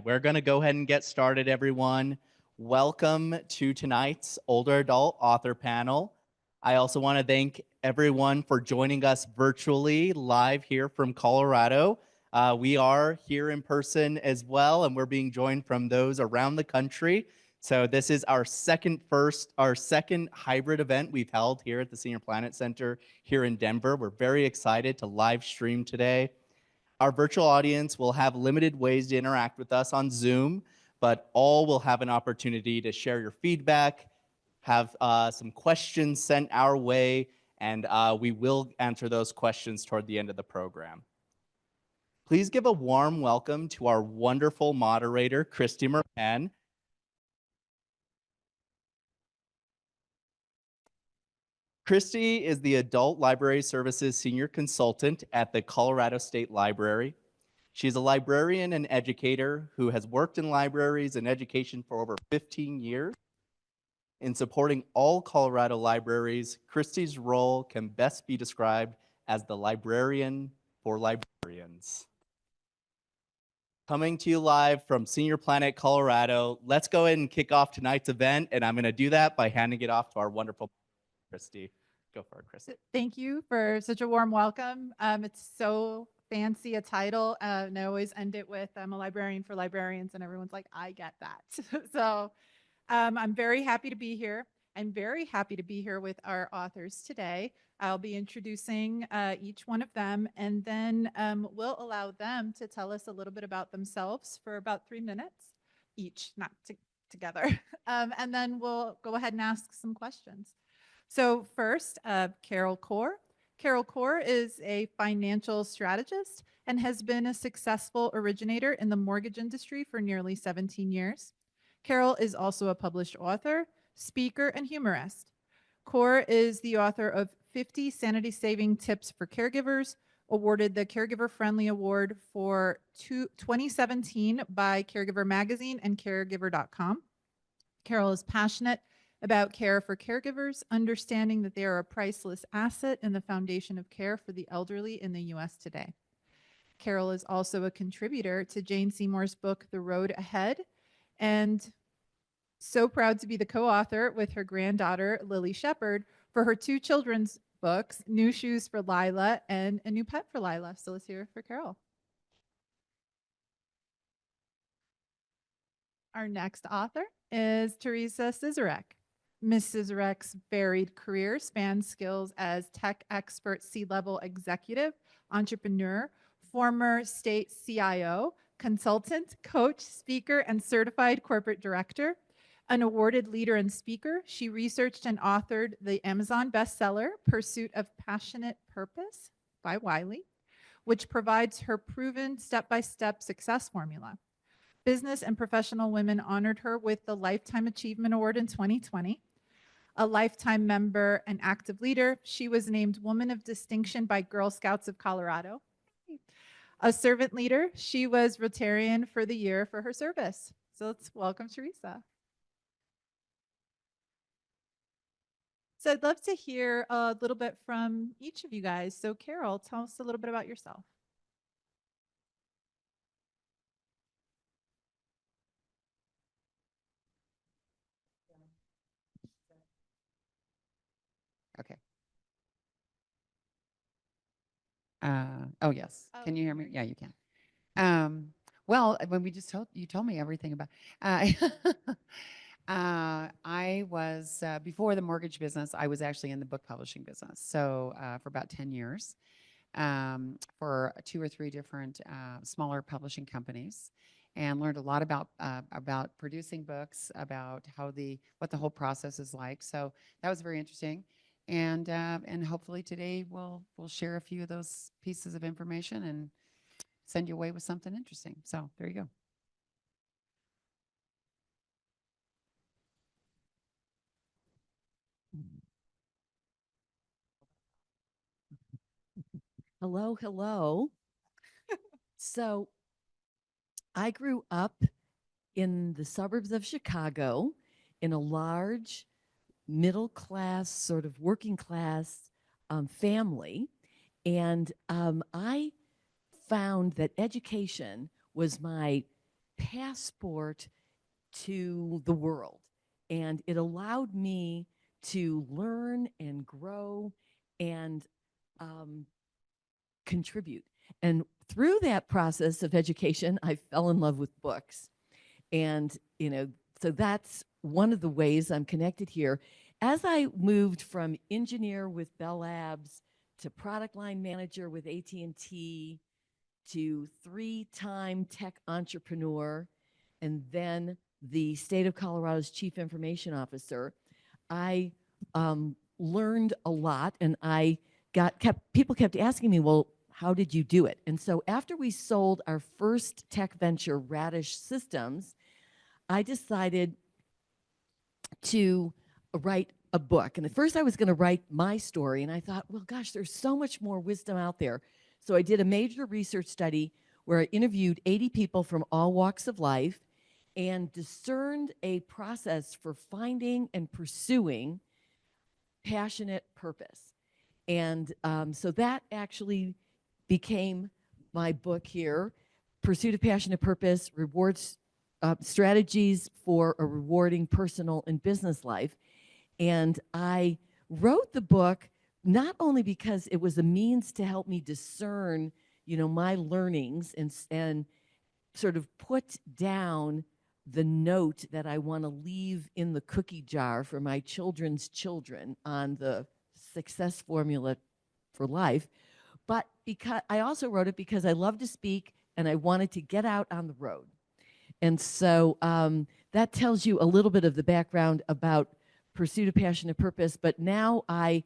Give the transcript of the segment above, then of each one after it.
we're going to go ahead and get started, everyone. Welcome to tonight's Older Adult Author Panel. I also want to thank everyone for joining us virtually live here from Colorado. We are here in person as well, and we're being joined from those around the country. So this is our second hybrid event we've held here at the Senior Planet Center here in Denver. We're very excited to live stream today. Our virtual audience will have limited ways to interact with us on Zoom, but all will have an opportunity to share your feedback, have some questions sent our way, and we will answer those questions toward the end of the program. Please give a warm welcome to our wonderful moderator, Christy Moran. Christy is the Adult Library Services Senior Consultant at the Colorado State Library. She's a librarian and educator who has worked in libraries and education for over 15 years. In supporting all Colorado libraries, Christy's role can best be described as the librarian for librarians. Coming to you live from Senior Planet, Colorado, let's go ahead and kick off tonight's event, and I'm going to do that by handing it off to our wonderful Christy. Go for it, Christy. Thank you for such a warm welcome. It's so fancy a title, and I always end it with I'm a librarian for librarians, and everyone's like, I get that. So I'm very happy to be here. I'm very happy to be here with our authors today. I'll be introducing each one of them, and then we'll allow them to tell us a little bit about themselves for about 3 minutes each, not together. And then we'll go ahead and ask some questions. So first, Carol Core. Carol Core is a financial strategist and has been a successful originator in the mortgage industry for nearly 17 years. Carol is also a published author, speaker, and humorist. Core is the author of 50 sanity-saving tips for caregivers, awarded the Caregiver Friendly Award for 2017 by Caregiver Magazine and Caregiver.com. Carol is passionate about care for caregivers, understanding that they are a priceless asset in the foundation of care for the elderly in the U.S. today. Carol is also a contributor to Jane Seymour's book, The Road Ahead, and so proud to be the co-author with her granddaughter, Lily Shepard, for her 2 children's books, New Shoes for Lila and A New Pet for Lila. So let's hear it for Carol. Our next author is Theresa Szczurek. Ms. Szczurek's varied career spans skills as tech expert, C-level executive, entrepreneur, former state CIO, consultant, coach, speaker, and certified corporate director. An awarded leader and speaker, she researched and authored the Amazon bestseller, Pursuit of Passionate Purpose by Wiley, which provides her proven step-by-step success formula. Business and professional women honored her with the Lifetime Achievement Award in 2020. A lifetime member and active leader, she was named Woman of Distinction by Girl Scouts of Colorado. A servant leader, she was Rotarian for the year for her service. So let's welcome Theresa. So I'd love to hear a little bit from each of you guys. So Carol, tell us a little bit about yourself. Okay. Oh, yes. Can you hear me? Yeah, you can. Well, when we just told me everything about, I was, before the mortgage business, I was actually in the book publishing business. So for about 10 years, for 2 or 3 different smaller publishing companies, and learned a lot about producing books, about what the whole process is like. So that was very interesting. And hopefully today we'll share a few of those pieces of information and send you away with something interesting. So there you go. Hello, hello. So I grew up in the suburbs of Chicago in a large middle class, sort of working class family. And I found that education was my passport to the world. And it allowed me to learn and grow and contribute. And through that process of education, I fell in love with books. And, so that's one of the ways I'm connected here. As I moved from engineer with Bell Labs to product line manager with AT&T to 3-time tech entrepreneur, and then the state of Colorado's chief information officer, I learned a lot, and people kept asking me, well, how did you do it? And so after we sold our first tech venture, Radish Systems, I decided to write a book. And at first I was going to write my story, and I thought, well, gosh, there's so much more wisdom out there. So I did a major research study where I interviewed 80 people from all walks of life and discerned a process for finding and pursuing passionate purpose. And so that actually became my book here, Pursuit of Passionate Purpose, Rewards, Strategies for a Rewarding Personal and Business Life. And I wrote the book not only because it was a means to help me discern, my learnings and sort of put down the note that I want to leave in the cookie jar for my children's children on the success formula for life, but because I also wrote it because I love to speak and I wanted to get out on the road. And so that tells you a little bit of the background about Pursuit of Passionate Purpose. But now I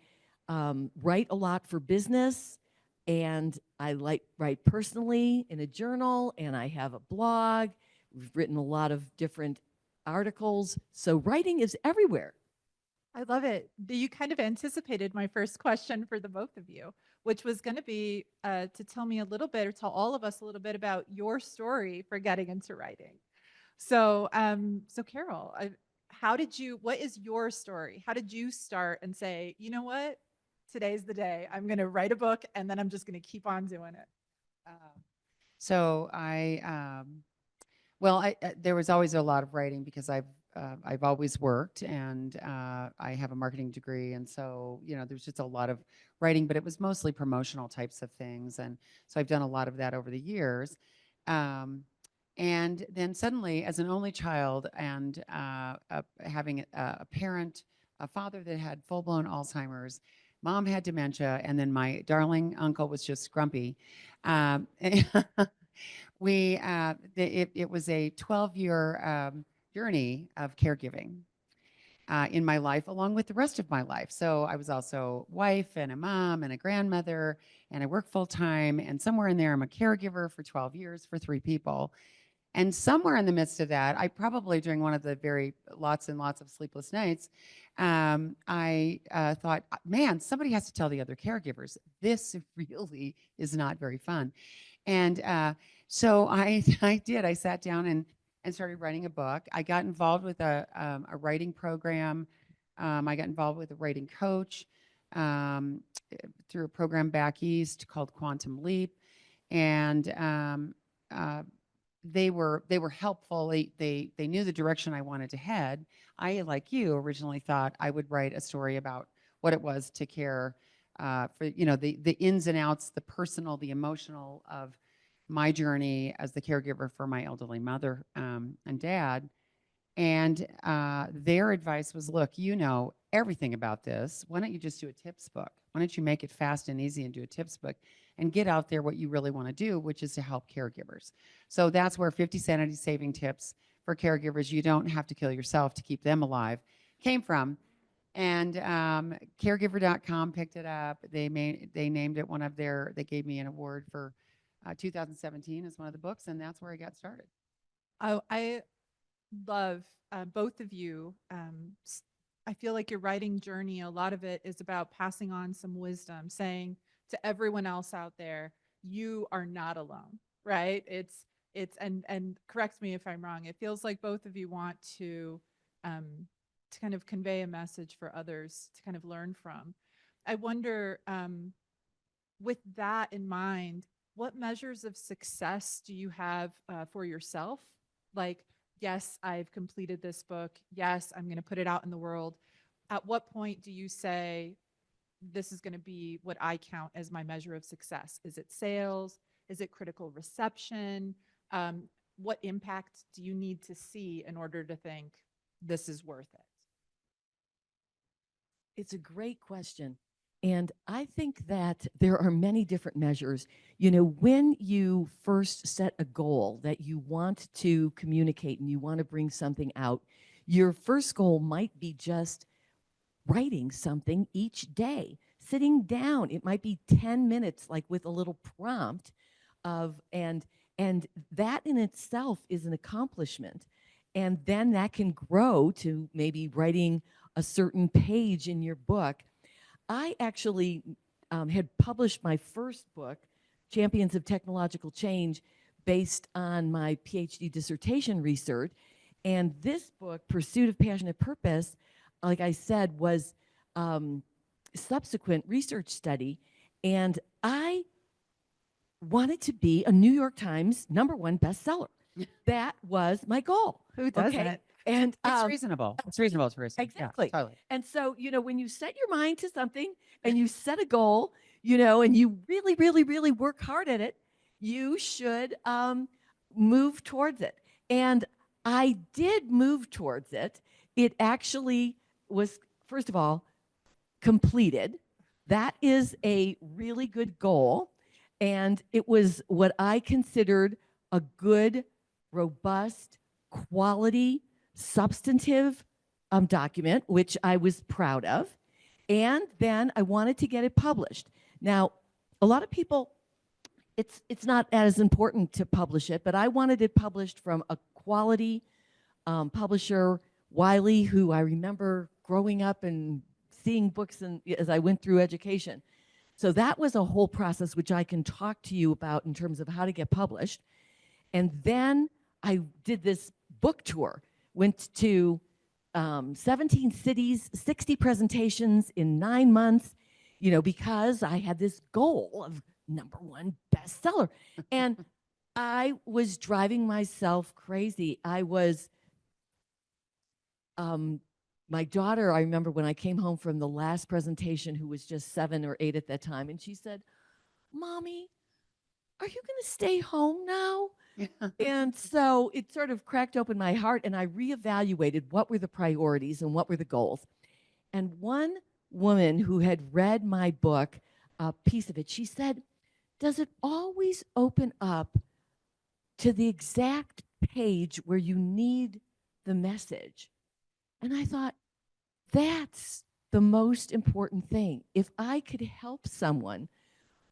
write a lot for business, and I write personally in a journal, and I have a blog. We've written a lot of different articles. So writing is everywhere. I love it. You kind of anticipated my first question for the both of you, which was going to be to tell me a little bit, or tell all of us a little bit about your story for getting into writing. So, so Carol, what is your story? How did you start and say, you know what, today's the day. I'm going to write a book, and then I'm just going to keep on doing it. So there was always a lot of writing because I've always worked, and I have a marketing degree, and so there's just a lot of writing, but it was mostly promotional types of things, and so I've done a lot of that over the years. And then suddenly, as an only child, and having a father that had full-blown Alzheimer's, mom had dementia, and then my darling uncle was just grumpy. It was a 12-year journey of caregiving in my life, along with the rest of my life. So I was also wife and a mom and a grandmother, and I work full time. And somewhere in there, I'm a caregiver for 12 years for 3 people. And somewhere in the midst of that, I probably, during one of the lots and lots of sleepless nights, I thought, man, somebody has to tell the other caregivers, this really is not very fun. And so I did. I sat down and started writing a book. I got involved with a writing program. I got involved with a writing coach through a program back east called Quantum Leap. And they were helpful. They knew the direction I wanted to head. I, like you, originally thought I would write a story about what it was to care for the ins and outs, the personal, the emotional of my journey as the caregiver for my elderly mother and dad. And their advice was, look, you know everything about this. Why don't you just do a tips book? Why don't you make it fast and easy and do a tips book and get out there what you really want to do, which is to help caregivers. So that's where 50 Sanity Saving Tips for Caregivers, you don't have to kill yourself to keep them alive, came from. And caregiver.com picked it up. They named it they gave me an award for 2017 as one of the books, and that's where I got started. Oh, I love both of you. I feel like your writing journey, a lot of it is about passing on some wisdom, saying to everyone else out there, you are not alone, right? It's and correct me if I'm wrong. It feels like both of you want to kind of convey a message for others to kind of learn from. I wonder, with that in mind, what measures of success do you have for yourself Like, yes, I've completed this book. Yes, I'm going to put it out in the world. At what point do you say, this is going to be what I count as my measure of success? Is it sales? Is it critical reception? Um, what impact do you need to see in order to think this is worth it? It's a great question. And I think that there are many different measures. You know, when you first set a goal that you want to communicate and you want to bring something out, your first goal might be just writing something each day, sitting down. It might be 10 minutes, like with a little prompt of, and that in itself is an accomplishment. And then that can grow to maybe writing a certain page in your book. I actually had published my first book, Champions of Technological Change, based on my PhD dissertation research. And this book, Pursuit of Passionate Purpose, like I said, was subsequent research study. And I wanted to be a New York Times #1 bestseller. That was my goal. Who doesn't? Okay? And It's reasonable. It's reasonable, Theresa. exactly. Yeah, totally. And so, you know, when you set your mind to something and you set a goal, you know, and you really, really, really work hard at it, you should move towards it. And I did move towards it. It actually was, first of all, completed. That is a really good goal. And it was what I considered a good, robust, quality, substantive document, which I was proud of. And then I wanted to get it published. Now, a lot of people, it's not as important to publish it, but I wanted it published from a quality publisher, Wiley, who I remember growing up and seeing books and as I went through education. So that was a whole process which I can talk to you about in terms of how to get published. And then I did this book tour, went to 17 cities, 60 presentations in 9 months, you know, because I had this goal of #1 bestseller. And I was driving myself crazy. I was, my daughter, I remember when I came home from the last presentation, who was just 7 or 8 at that time, and she said, "Mommy, are you going to stay home now?" And so it sort of cracked open my heart, and I reevaluated what were the priorities and what were the goals. And one woman who had read my book, a piece of it, she said, "Does it always open up to the exact page where you need the message?" And I thought, that's the most important thing. If I could help someone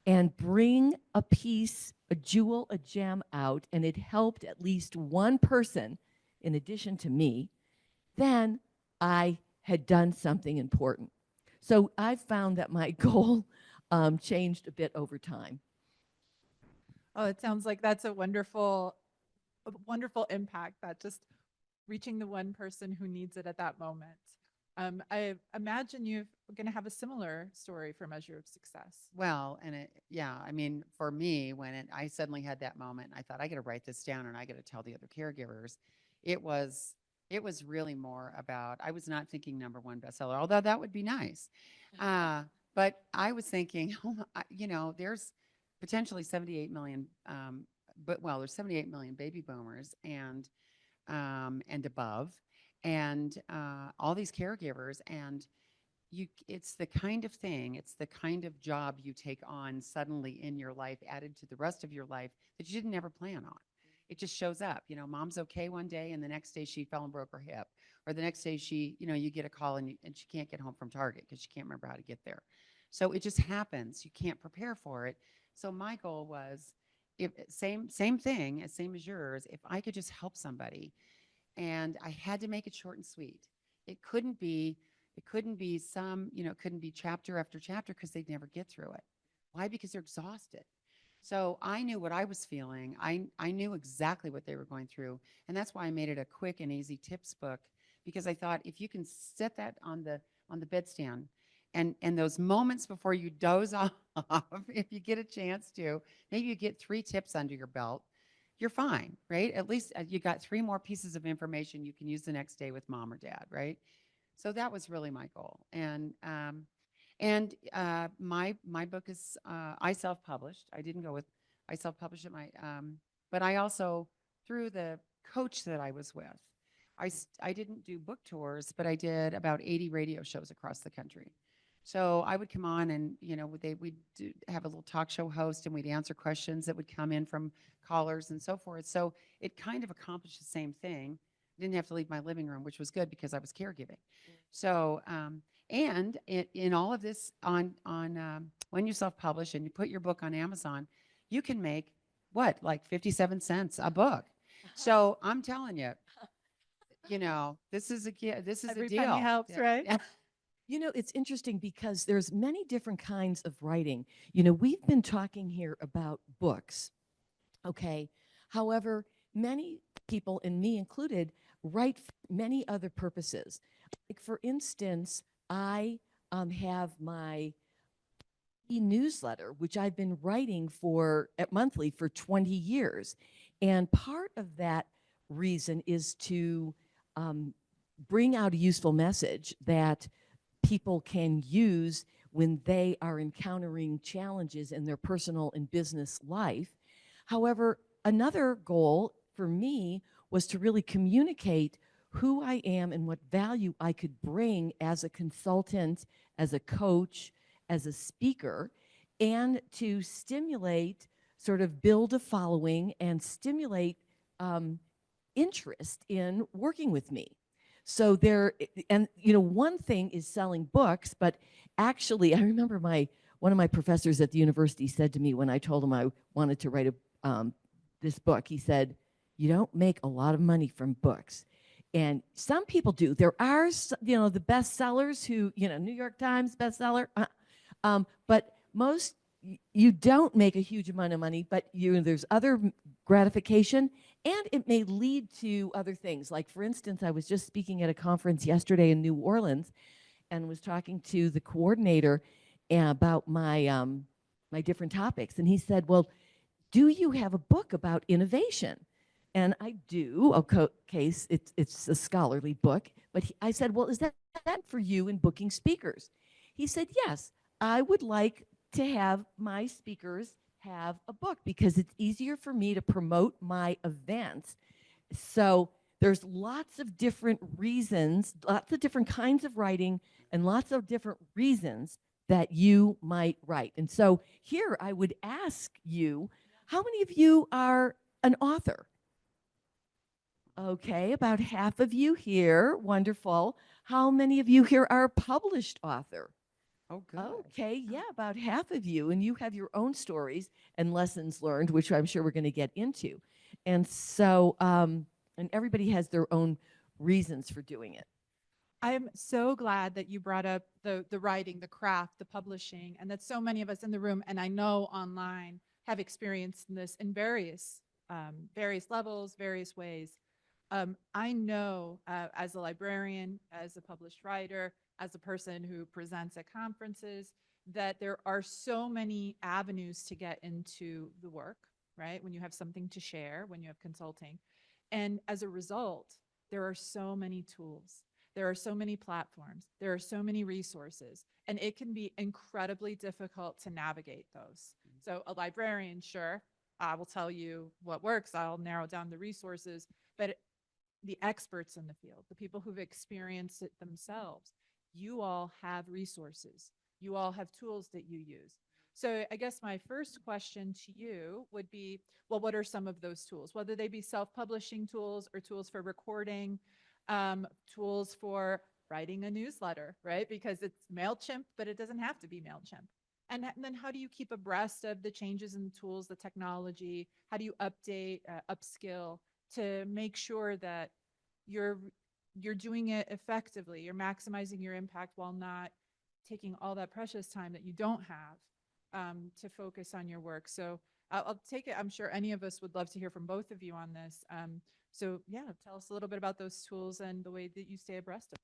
and bring a piece, a jewel, a gem out, and it helped at least one person in addition to me, then I had done something important. So I found that my goal changed a bit over time. Oh, it sounds like that's a wonderful impact, that just reaching the one person who needs it at that moment. I imagine you're going to have a similar story for measure of success. Well, and yeah, I mean, for me, when I suddenly had that moment, I thought I got to write this down and I got to tell the other caregivers. It was really more about, I was not thinking #1 bestseller, although that would be nice. But I was thinking, you know, there's potentially 78 million, there's 78 million baby boomers and above, and all these caregivers, and it's the kind of thing, it's the kind of job you take on suddenly in your life, added to the rest of your life, that you didn't ever plan on. It just shows up. You know, mom's okay one day, and the next day she fell and broke her hip, or the next day she, you know, you get a call and she can't get home from Target because she can't remember how to get there. So it just happens. You can't prepare for it. So my goal was, if same thing, same as yours, if I could just help somebody, and I had to make it short and sweet. It couldn't be some, you know, it couldn't be chapter after chapter, because they'd never get through it. Why? Because they're exhausted. So I knew what I was feeling. I knew exactly what they were going through. And that's why I made it a quick and easy tips book, because I thought, if you can set that on the bedstand, and those moments before you doze off, if you get a chance to, maybe you get 3 tips under your belt, you're fine, right? At least you got 3 more pieces of information you can use the next day with mom or dad, right? So that was really my goal. My book is I self-published. I self-published it but I also, through the coach that I was with, I didn't do book tours, but I did about 80 radio shows across the country. So I would come on and, we'd have a little talk show host, and we'd answer questions that would come in from callers and so forth. So it kind of accomplished the same thing. I didn't have to leave my living room, which was good because I was caregiving. So, and in all of this when you self-publish and you put your book on Amazon, you can make like 57 cents a book. So I'm telling you, this is Every a deal. penny helps, right? Yeah. It's interesting because there's many different kinds of writing. We've been talking here about books, okay? However, many people, and me included, write for many other purposes. Like, for instance, I have my e-newsletter, which I've been writing monthly for 20 years. And part of that reason is to bring out a useful message that people can use when they are encountering challenges in their personal and business life. However, another goal for me was to really communicate who I am and what value I could bring as a consultant, as a coach, as a speaker, and to stimulate, sort of build a following and stimulate interest in working with me. So one thing is selling books, but actually, I remember one of my professors at the university said to me when I told him I wanted to write this book, he said, "You don't make a lot of money from books." And some people do. There are, the bestsellers who, New York Times bestseller, but most, you don't make a huge amount of money, but there's other gratification, and it may lead to other things. Like, for instance, I was just speaking at a conference yesterday in New Orleans and was talking to the coordinator about my different topics. And he said, "Well, do you have a book about innovation?" And I do. Okay, it's a scholarly book. But I said, "Well, is that for you in booking speakers?" He said, "Yes, I would like to have my speakers have a book because it's easier for me to promote my events." So there's lots of different reasons, lots of different kinds of writing, and lots of different reasons that you might write. And so here I would ask you, how many of you are an author? Okay, about half of you here. Wonderful. How many of you here are a published author? Oh, good. Okay, yeah, about half of you, and you have your own stories and lessons learned, which I'm sure we're going to get into. And so, and everybody has their own reasons for doing it. I'm so glad that you brought up the writing, the craft, the publishing, and that so many of us in the room, and I know online, have experienced this in various levels, various ways. I know as a librarian, as a published writer, as a person who presents at conferences, that there are so many avenues to get into the work, right? When you have something to share, when you have consulting. And as a result, there are so many tools. There are so many platforms. There are so many resources. And it can be incredibly difficult to navigate those. So a librarian, sure, I will tell you what works. I'll narrow down the resources. But the experts in the field, the people who've experienced it themselves, you all have resources. You all have tools that you use. So I guess my first question to you would be, well, what are some of those tools? Whether they be self-publishing tools or tools for recording, tools for writing a newsletter, right? Because it's MailChimp, but it doesn't have to be MailChimp. And then how do you keep abreast of the changes in the tools, the technology? How do you update, upskill to make sure that you're doing it effectively, you're maximizing your impact while not taking all that precious time that you don't have to focus on your work. So I'll take it. I'm sure any of us would love to hear from both of you on this. So yeah, tell us a little bit about those tools and the way that you stay abreast of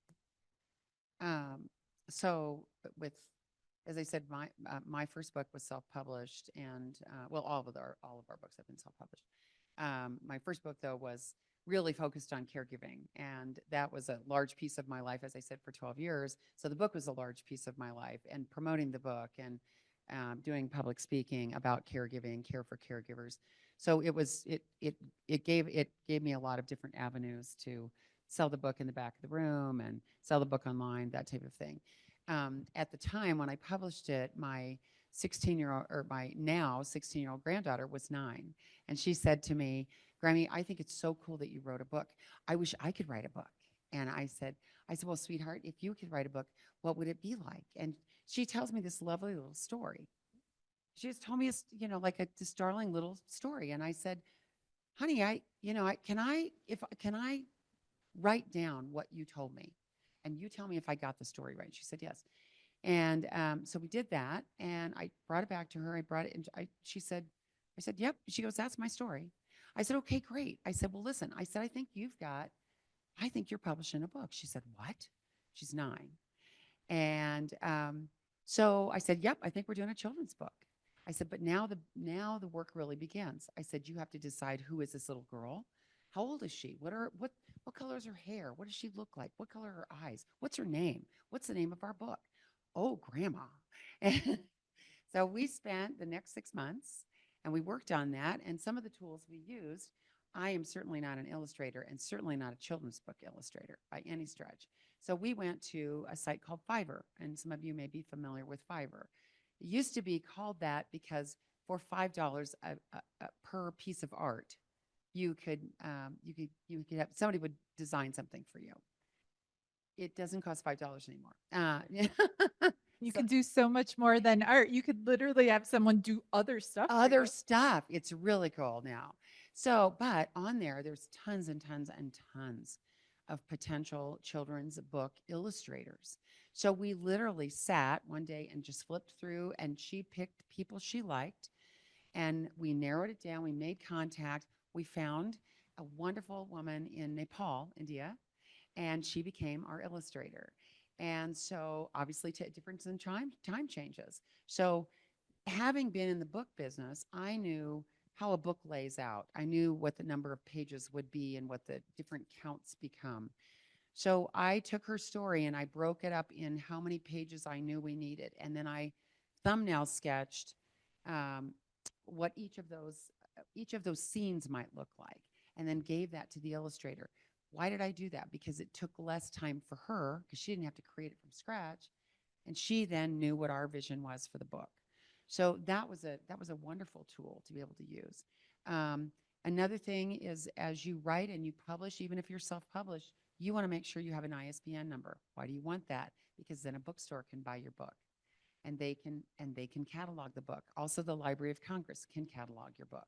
them. So with, as I said, my first book was self-published, and well, all of our books have been self-published. My first book, though, was really focused on caregiving. And that was a large piece of my life, as I said, for 12 years. So the book was a large piece of my life, and promoting the book and doing public speaking about caregiving, care for caregivers. So it gave me a lot of different avenues to sell the book in the back of the room and sell the book online, that type of thing. At the time when I published it, my 16-year-old, or my now 16-year-old granddaughter was 9. And she said to me, Grammy, I think it's so cool that you wrote a book. I wish I could write a book. And I said, well, sweetheart, if you could write a book, what would it be like? And she tells me this lovely little story. She just told me, like this darling little story. And I said, honey, can I write down what you told me? And you tell me if I got the story right. She said, yes. And so we did that. And I brought it back to her. I brought it, and I said, yep. She goes, that's my story. I said, okay, great. I said, well, listen, I said, I think you're publishing a book. She said, what? She's 9. And so I said, yep, I think we're doing a children's book. I said, but now the work really begins. I said, you have to decide, who is this little girl? How old is she? What color is her hair? What does she look like? What color are her eyes? What's her name? What's the name of our book? Oh, Grandma. And so we spent the next 6 months and we worked on that. And some of the tools we used, I am certainly not an illustrator and certainly not a children's book illustrator by any stretch. So we went to a site called Fiverr, and some of you may be familiar with Fiverr. It used to be called that because for $5 per piece of art, you could have, somebody would design something for you. It doesn't cost $5 anymore. You can do so much more than art. You could literally have someone do other stuff. Other stuff. It's really cool now. So, but on there's tons and tons and tons of potential children's book illustrators. So we literally sat one day and just flipped through, and she picked people she liked, and we narrowed it down. We made contact. We found a wonderful woman in Nepal, India, and she became our illustrator. And so obviously difference in time changes. So having been in the book business, I knew how a book lays out. I knew what the number of pages would be and what the different counts become. So I took her story and I broke it up in how many pages I knew we needed. And then I thumbnail sketched what each of those scenes might look like, and then gave that to the illustrator. Why did I do that? Because it took less time for her, because she didn't have to create it from scratch, and she then knew what our vision was for the book. So that was a wonderful tool to be able to use. Another thing is, as you write and you publish, even if you're self-published, you want to make sure you have an ISBN number. Why do you want that? Because then a bookstore can buy your book, and they can catalog the book. Also, the Library of Congress can catalog your book.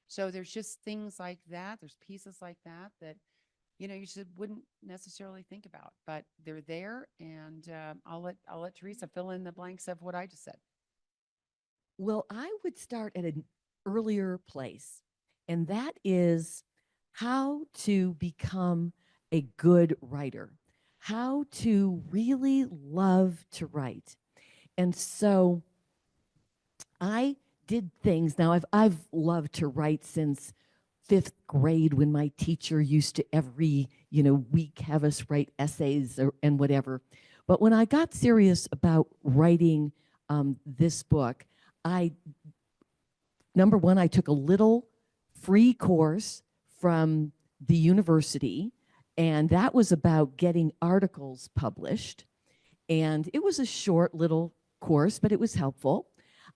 So there's just things like that. There's pieces like that you wouldn't necessarily think about, but they're there. And I'll let Theresa fill in the blanks of what I just said. Well, I would start at an earlier place, and that is how to become a good writer, how to really love to write. And so I did things. Now, I've loved to write since 5th grade, when my teacher used to every week have us write essays and whatever. But when I got serious about writing this book, number one, I took a little free course from the university, and that was about getting articles published. And it was a short little course, but it was helpful.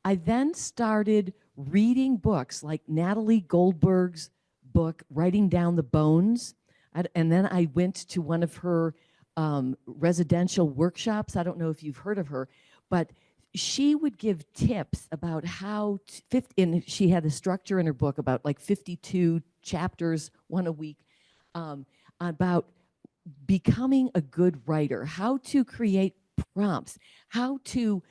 I then started reading books like Natalie Goldberg's book, Writing Down the Bones. And then I went to one of her residential workshops. I don't know if you've heard of her, but she would give tips about how and she had a structure in her book about like 52 chapters, one a week, about becoming a good writer, how to create prompts, how to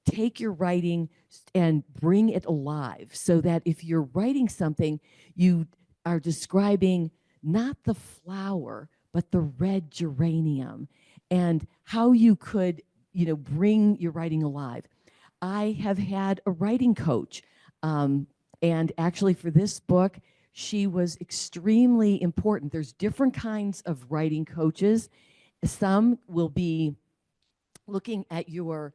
take your writing and bring it alive, so that if you're writing something, you are describing not the flower, but the red geranium, and how you could, bring your writing alive. I have had a writing coach, and actually for this book, she was extremely important. There's different kinds of writing coaches. Some will be looking at your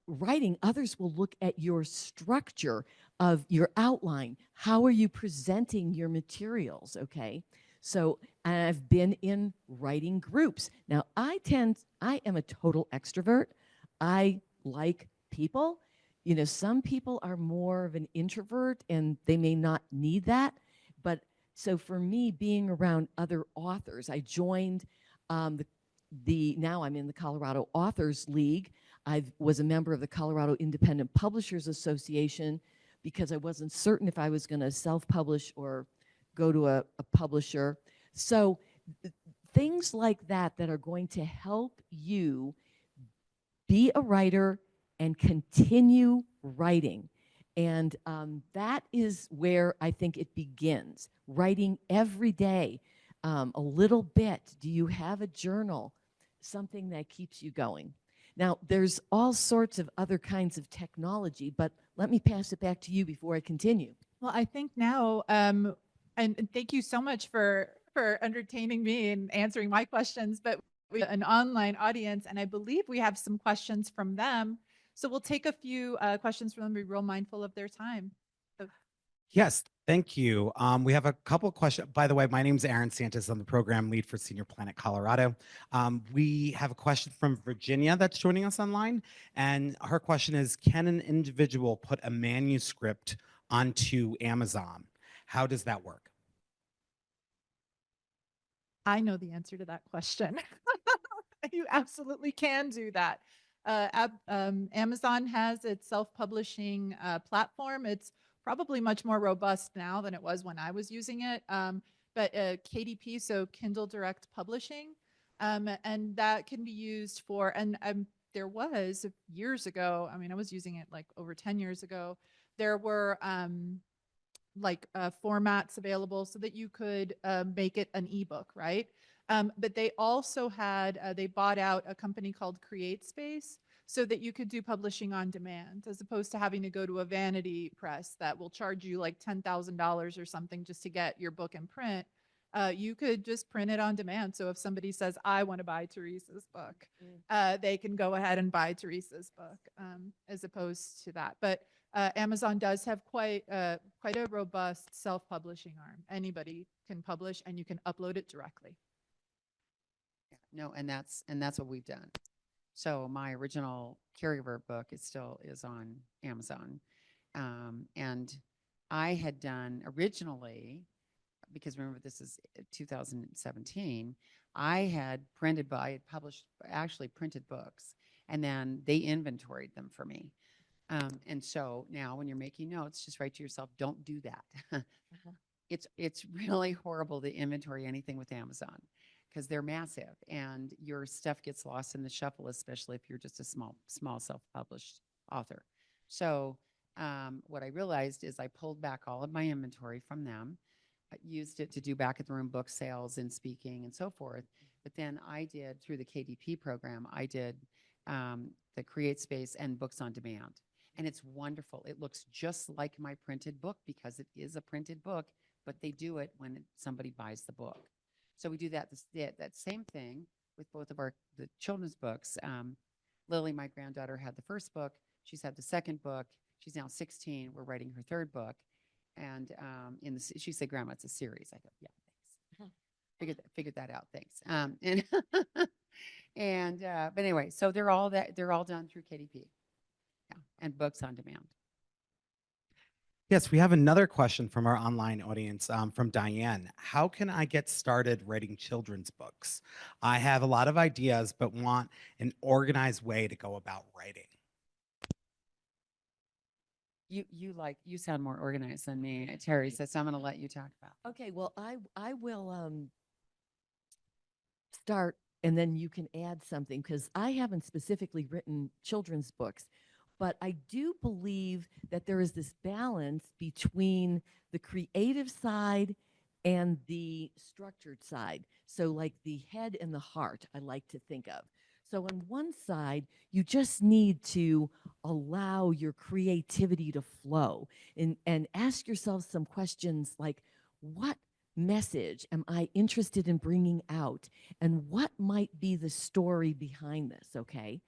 writing, others will look at your structure of your outline. How are you presenting your materials? Okay. So I've been in writing groups. Now I am a total extrovert. I like people. You know, some people are more of an introvert and they may not need that. But so for me, being around other authors, I joined now I'm in the Colorado Authors League. I was a member of the Colorado Independent Publishers Association because I wasn't certain if I was going to self-publish or go to a publisher. So things like that are going to help you be a writer and continue writing. And that is where I think it begins. Writing every day, a little bit. Do you have a journal? Something that keeps you going. Now, there's all sorts of other kinds of technology, but let me pass it back to you before I continue. Well, I think now, and thank you so much for entertaining me and answering my questions, but we have an online audience, and I believe we have some questions from them. So we'll take a few questions from them, be real mindful of their time. So, Yes, thank you. We have a couple questions. By the way, my name is Aaron Santos. I'm the program lead for Senior Planet Colorado. We have a question from Virginia that's joining us online. And her question is, can an individual put a manuscript onto Amazon? How does that work? I know the answer to that question. You absolutely can do that. Amazon has its self-publishing platform. It's probably much more robust now than it was when I was using it. But KDP, so Kindle Direct Publishing, and that can be used for, and there was years ago, I mean, I was using it like over 10 years ago, there were formats available so that you could make it an ebook, right? But they also had, they bought out a company called CreateSpace so that you could do publishing on demand, as opposed to having to go to a vanity press that will charge you like $10,000 or something just to get your book in print. You could just print it on demand. So if somebody says, I want to buy Theresa's book, they can go ahead and buy Theresa's book, as opposed to that. But Amazon does have quite a robust self-publishing arm. Anybody can publish and you can upload it directly. No, and that's what we've done. So my original caregiver book, it still is on Amazon. And I had done originally, because remember this is 2017, I had published actually printed books, and then they inventoried them for me. And so now when you're making notes, just write to yourself, don't do that. It's really horrible to inventory anything with Amazon because they're massive and your stuff gets lost in the shuffle, especially if you're just a small self-published author. So what I realized is I pulled back all of my inventory from them, used it to do back at the room book sales and speaking and so forth. But then I did, through the KDP program, I did the CreateSpace and Books on Demand. And it's wonderful. It looks just like my printed book because it is a printed book, but they do it when somebody buys the book. So we do that same thing with both of the children's books. Lily, my granddaughter, had the first book. She's had the second book. She's now 16. We're writing her third book. And she said, Grandma, it's a series. I go, yeah, thanks. Figured that out. Thanks. But anyway, so they're all done through KDP. Yeah, and Books on Demand. Yes, we have another question from our online audience from Diane. How can I get started writing children's books? I have a lot of ideas, but want an organized way to go about writing. You sound more organized than me, Theresa, so I'm going to let you talk about. Okay, well, I will start and then you can add something because I haven't specifically written children's books. But I do believe that there is this balance between the creative side and the structured side. So like the head and the heart, I like to think of. So on one side, you just need to allow your creativity to flow and ask yourself some questions like, what message am I interested in bringing out? And what might be the story behind this? Okay.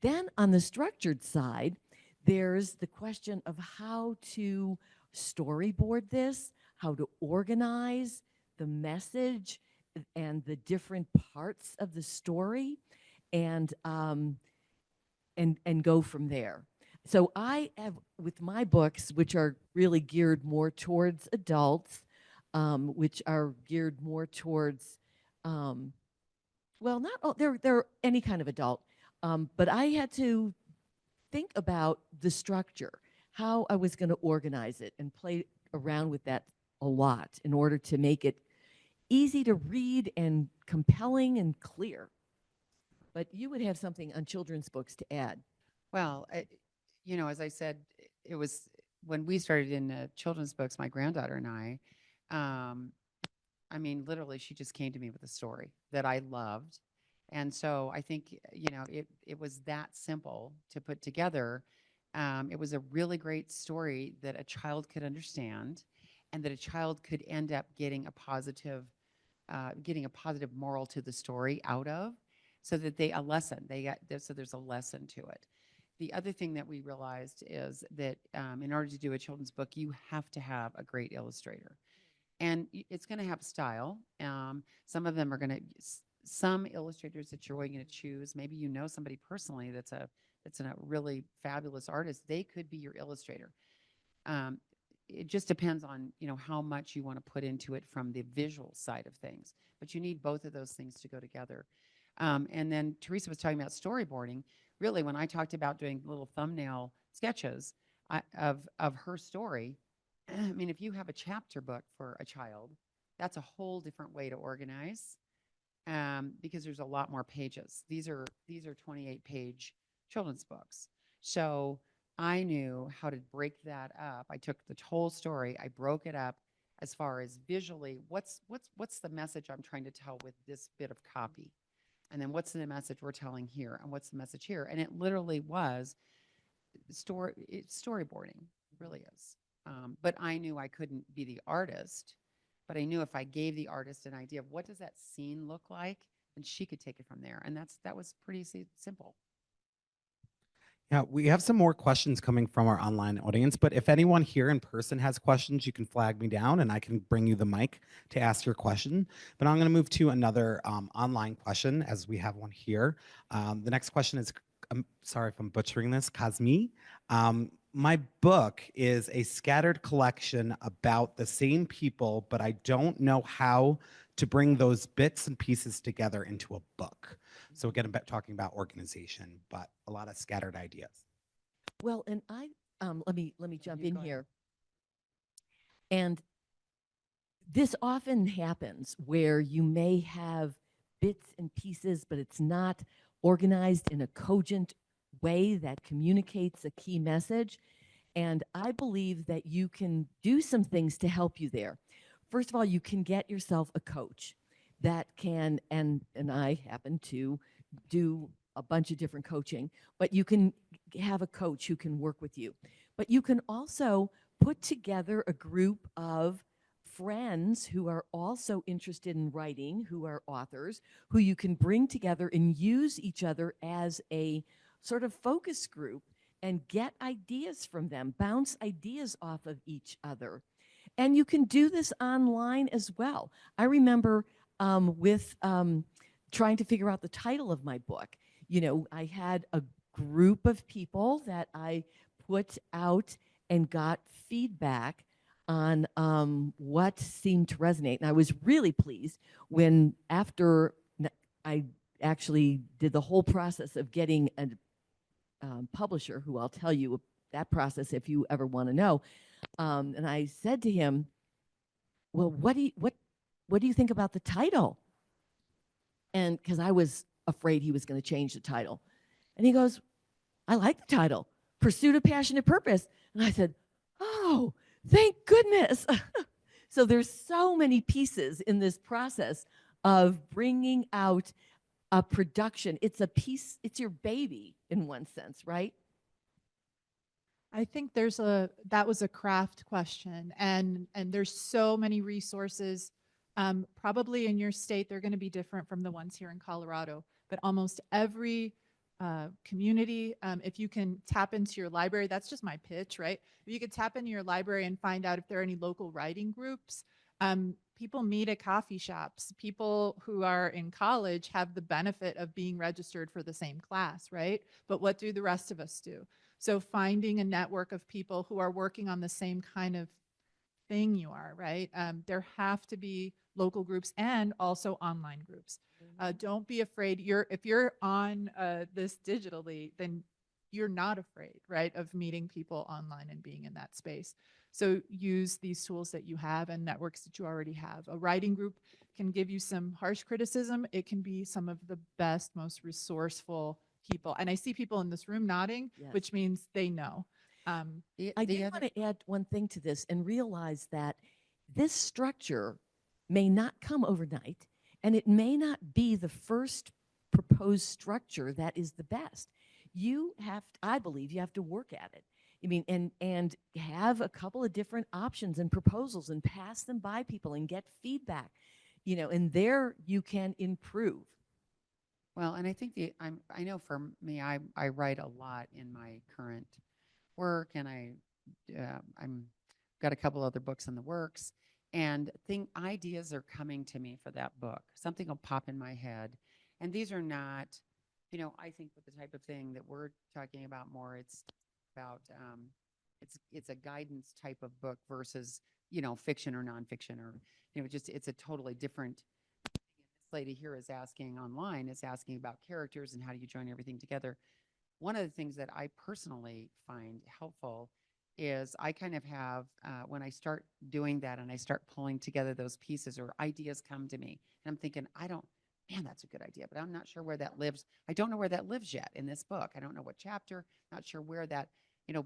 Then on the structured side, there's the question of how to storyboard this, how to organize the message and the different parts of the story, and go from there. So I have, with my books, which are really geared more towards adults, which are geared more towards, well, not all, they're any kind of adult, but I had to think about the structure, how I was going to organize it, and play around with that a lot in order to make it easy to read and compelling and clear. But you would have something on children's books to add. Well, as I said, it was when we started in children's books, my granddaughter and I mean, literally, she just came to me with a story that I loved. And so I think, it was that simple to put together. It was a really great story that a child could understand and that a child could end up getting a positive moral to the story out of, so that there's a lesson to it. The other thing that we realized is that in order to do a children's book, you have to have a great illustrator, and it's going to have style. Some of them are going to, some illustrators that you're going to choose. Maybe somebody personally that's a really fabulous artist. They could be your illustrator. It just depends on how much you want to put into it from the visual side of things. But you need both of those things to go together. And then Theresa was talking about storyboarding. Really, when I talked about doing little thumbnail sketches of her story, I mean, if you have a chapter book for a child, that's a whole different way to organize, because there's a lot more pages. These are 28-page children's books. So I knew how to break that up. I took the whole story, I broke it up as far as visually, what's the message I'm trying to tell with this bit of copy? And then what's the message we're telling here? And what's the message here? And it literally was storyboarding, really is. But I knew I couldn't be the artist, but I knew if I gave the artist an idea of what does that scene look like, then she could take it from there. And that was pretty simple. Yeah, we have some more questions coming from our online audience, but if anyone here in person has questions, you can flag me down and I can bring you the mic to ask your question. But I'm going to move to another online question, as we have one here. The next question is, I'm sorry if I'm butchering this, Kazmi. My book is a scattered collection about the same people, but I don't know how to bring those bits and pieces together into a book. So again, talking about organization, but a lot of scattered ideas. Well, and I let me jump in go ahead. here. And this often happens where you may have bits and pieces, but it's not organized in a cogent way that communicates a key message. And I believe that you can do some things to help you there. First of all, you can get yourself a coach that can, and I happen to do a bunch of different coaching, but you can have a coach who can work with you. But you can also put together a group of friends who are also interested in writing, who are authors, who you can bring together and use each other as a sort of focus group and get ideas from them, bounce ideas off of each other. And you can do this online as well. I remember with trying to figure out the title of my book, I had a group of people that I put out and got feedback on what seemed to resonate. And I was really pleased when, after I actually did the whole process of getting a publisher, who I'll tell you that process if you ever want to know. And I said to him, well, what do you think about the title? And because I was afraid he was going to change the title. And he goes, I like the title, Pursuit of Passionate Purpose. And I said, oh, thank goodness. So there's so many pieces in this process of bringing out a production. It's a piece, it's your baby in one sense, right? I think that was a craft question, and there's so many resources. Probably in your state, they're going to be different from the ones here in Colorado, but almost every community, if you can tap into your library, that's just my pitch, right? If you could tap into your library and find out if there are any local writing groups, people meet at coffee shops. People who are in college have the benefit of being registered for the same class, right? But what do the rest of us do? So finding a network of people who are working on the same kind of thing you are, right? There have to be local groups and also online groups. Don't be afraid. If you're on this digitally, then you're not afraid, right, of meeting people online and being in that space. So use these tools that you have and networks that you already have. A writing group can give you some harsh criticism. It can be some of the best, most resourceful people. And I see people in this room nodding, Yes. which means they know. I do want to add one thing to this and realize that this structure may not come overnight, and it may not be the first proposed structure that is the best. I believe you have to work at it. I mean, and have a couple of different options and proposals and pass them by people and get feedback, and there you can improve. Well, and I think I know for me, I write a lot in my current work, and I'm got a couple other books in the works, and ideas are coming to me for that book. Something will pop in my head, and these are not, I think with the type of thing that we're talking about more, it's about it's a guidance type of book versus fiction or nonfiction, or just it's a totally different. This lady here is asking about characters and how do you join everything together. One of the things that I personally find helpful is I kind of have, when I start doing that and I start pulling together those pieces or ideas come to me, and I'm thinking, man, that's a good idea, but I'm not sure where that lives. I don't know where that lives yet in this book. I don't know what chapter, not sure where that,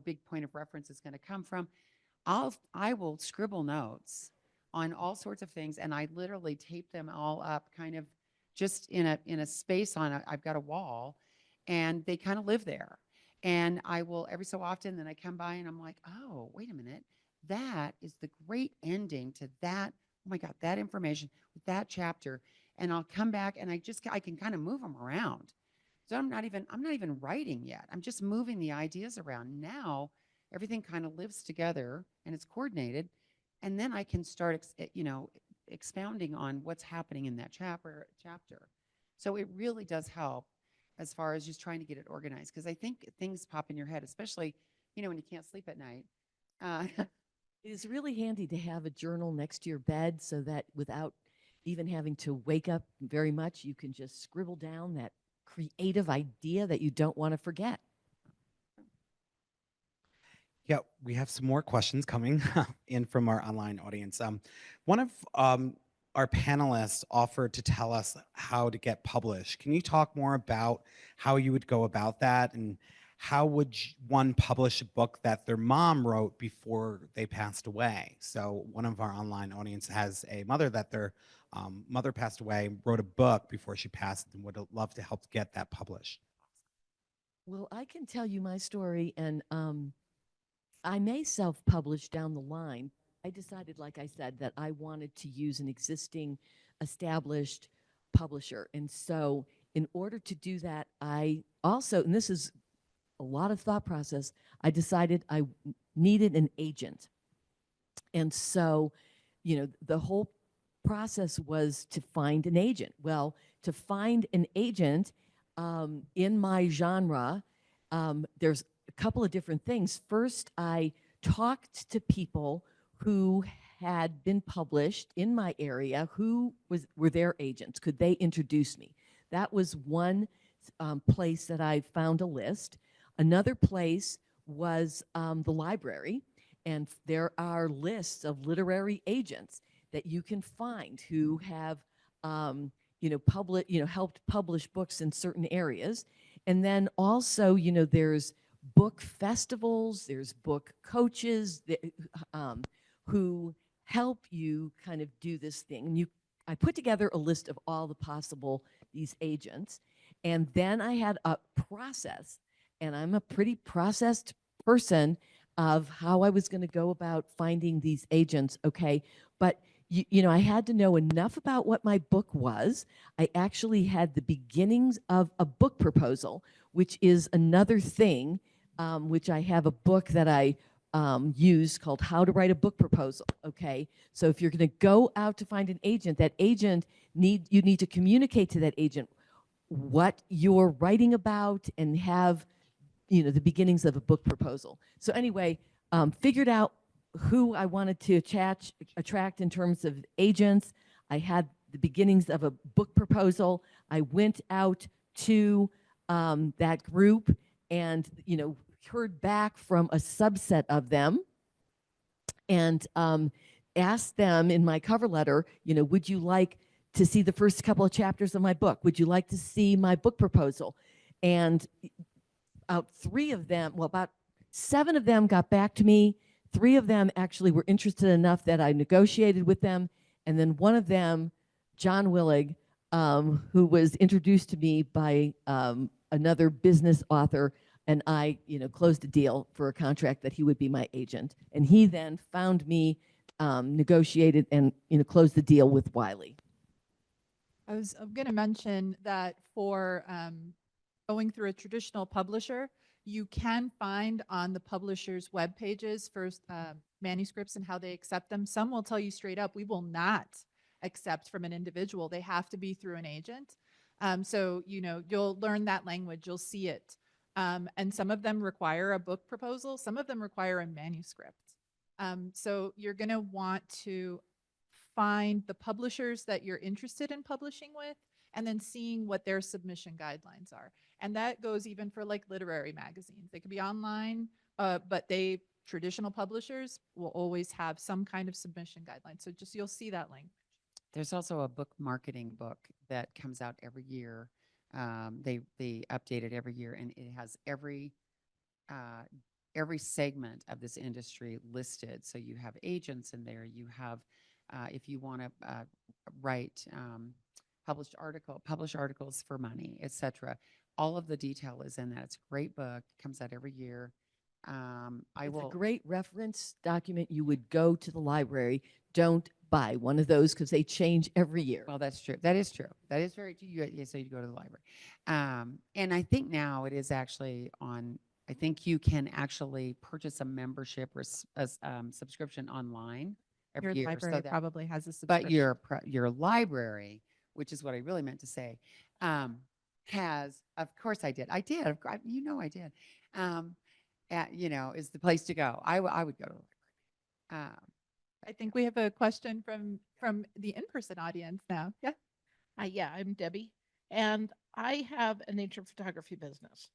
big point of reference is going to come from. I will scribble notes on all sorts of things, and I literally tape them all up kind of just in a space I've got a wall, and they kind of live there. And I will every so often, then I come by and I'm like, oh, wait a minute. That is the great ending to that. Oh my God, that information with that chapter. And I'll come back and I can kind of move them around. So I'm not even writing yet. I'm just moving the ideas around. Now everything kind of lives together and it's coordinated. And then I can start, expounding on what's happening in that chapter. So it really does help as far as just trying to get it organized. Because I think things pop in your head, especially, when you can't sleep at night. It is really handy to have a journal next to your bed so that without even having to wake up very much, you can just scribble down that creative idea that you don't want to forget. Yeah, we have some more questions coming in from our online audience. One of our panelists offered to tell us how to get published. Can you talk more about how you would go about that, and how would one publish a book that their mom wrote before they passed away? So one of our online audience has a mother that their mother passed away, wrote a book before she passed, and would love to help get that published. Well, I can tell you my story, and I may self-publish down the line. I decided, like I said, that I wanted to use an existing established publisher. And so in order to do that, I also, and this is a lot of thought process, I decided I needed an agent. And so, the whole process was to find an agent. Well, to find an agent in my genre, there's a couple of different things. First, I talked to people who had been published in my area, who were their agents. Could they introduce me? That was one place that I found a list. Another place was the library, and there are lists of literary agents that you can find who have helped publish books in certain areas. And then also, there's book festivals, there's book coaches who help you kind of do this thing. And I put together a list of all the possible these agents, and then I had a process, and I'm a pretty processed person of how I was going to go about finding these agents. Okay, but you know, I had to know enough about what my book was. I actually had the beginnings of a book proposal, which is another thing, which I have a book that I use called How to Write a Book Proposal. Okay, so if you're going to go out to find an agent, that agent you need to communicate to that agent what you're writing about and have, you know, the beginnings of a book proposal. So anyway, figured out who I wanted to attract in terms of agents. I had the beginnings of a book proposal. I went out to that group and, you know, heard back from a subset of them and asked them in my cover letter, you know, would you like to see the first couple of chapters of my book? Would you like to see my book proposal? And about 7 of them got back to me. 3 of them actually were interested enough that I negotiated with them. And then one of them, John Willig, who was introduced to me by another business author, and I, you know, closed a deal for a contract that he would be my agent. And he then found me, negotiated, and, you know, closed the deal with Wiley. I'm going to mention that for going through a traditional publisher, you can find on the publisher's web pages first manuscripts and how they accept them. Some will tell you straight up, we will not accept from an individual. They have to be through an agent. So, you know, you'll learn that language, you'll see it. And some of them require a book proposal. Some of them require a manuscript. So you're going to want to find the publishers that you're interested in publishing with, and then seeing what their submission guidelines are. And that goes even for like literary magazines. They could be online, but traditional publishers will always have some kind of submission guidelines. So just, you'll see that language. There's also a book marketing book that comes out every year. They update it every year, and it has every segment of this industry listed. So you have agents in there. You have, if you want to write publish articles for money, etc. All of the detail is in that. It's a great book. Comes out every year. It's a great reference document. You would go to the library. Don't buy one of those because they change every year. Well, that's true. That is true. That is very true. So you go to the library. And I think now it is actually on, I think you can actually purchase a membership or a subscription online every Your year. library So that, probably has a subscription. but your library, which is what I really meant to say, has, of course I did. You know, I did. You know, is the place to go. I would go to the library. I think we have a question from the in-person audience now. Yeah. Yeah, I'm Debbie, and I have a nature photography business.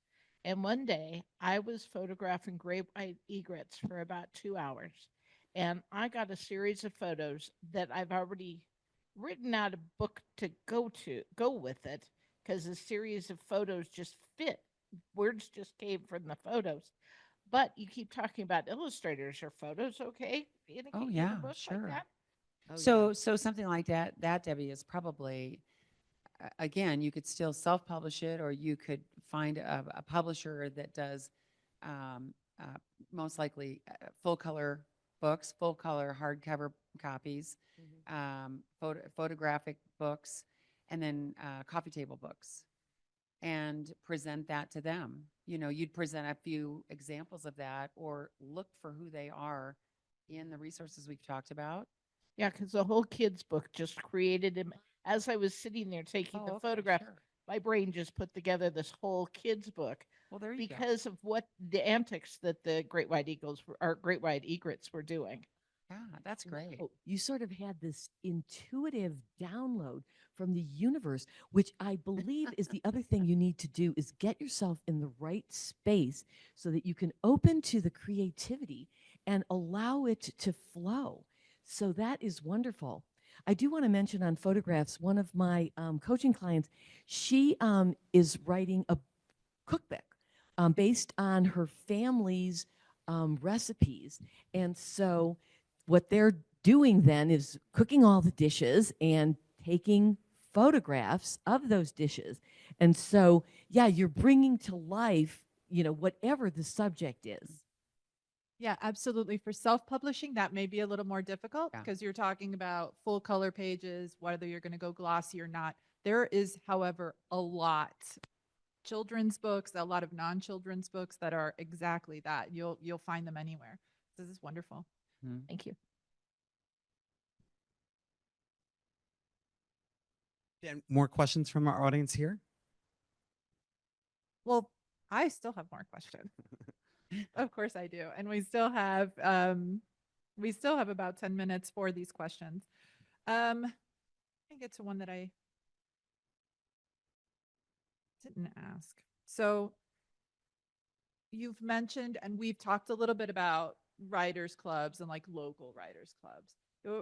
And one day I was photographing great white egrets for about 2 hours, and I got a series of photos that I've already written out a book to go with it, because a series of photos just fit. Words just came from the photos. But you keep talking about illustrators. Are photos okay in Oh, in a yeah, book sure. like that? Oh, So yeah. so something like that, Debbie, is probably, again, you could still self-publish it, or you could find a publisher that does most likely full color books, full color hardcover copies, photographic books, and then coffee table books, and present that to them. You know, you'd present a few examples of that, or look for who they are in the resources we've talked about. Yeah, because the whole kids book just created him. As I was sitting there taking Oh, the okay, photograph, sure. my brain just put together this whole kids book Well, there you go. because of what the antics that the great white great white egrets were doing. Yeah, that's great. Oh, you sort of had this intuitive download from the universe, which I believe is the other thing you need to do, is get yourself in the right space so that you can open to the creativity and allow it to flow. So that is wonderful. I do want to mention on photographs, one of my coaching clients, she is writing a cookbook based on her family's recipes. And so what they're doing then is cooking all the dishes and taking photographs of those dishes. And so, yeah, you're bringing to life, whatever the subject is. Yeah, absolutely. For self-publishing, that may be a little more difficult Yeah. because you're talking about full color pages, whether you're going to go glossy or not. There is, however, a lot children's books, a lot of non-children's books that are exactly that. You'll find them anywhere. This is wonderful. Mhm. Thank you. And more questions from our audience here? Well, I still have more questions. Of course I do. And we still have about 10 minutes for these questions. I get to one that I didn't ask. So you've mentioned, and we've talked a little bit about writers clubs and like local writers clubs.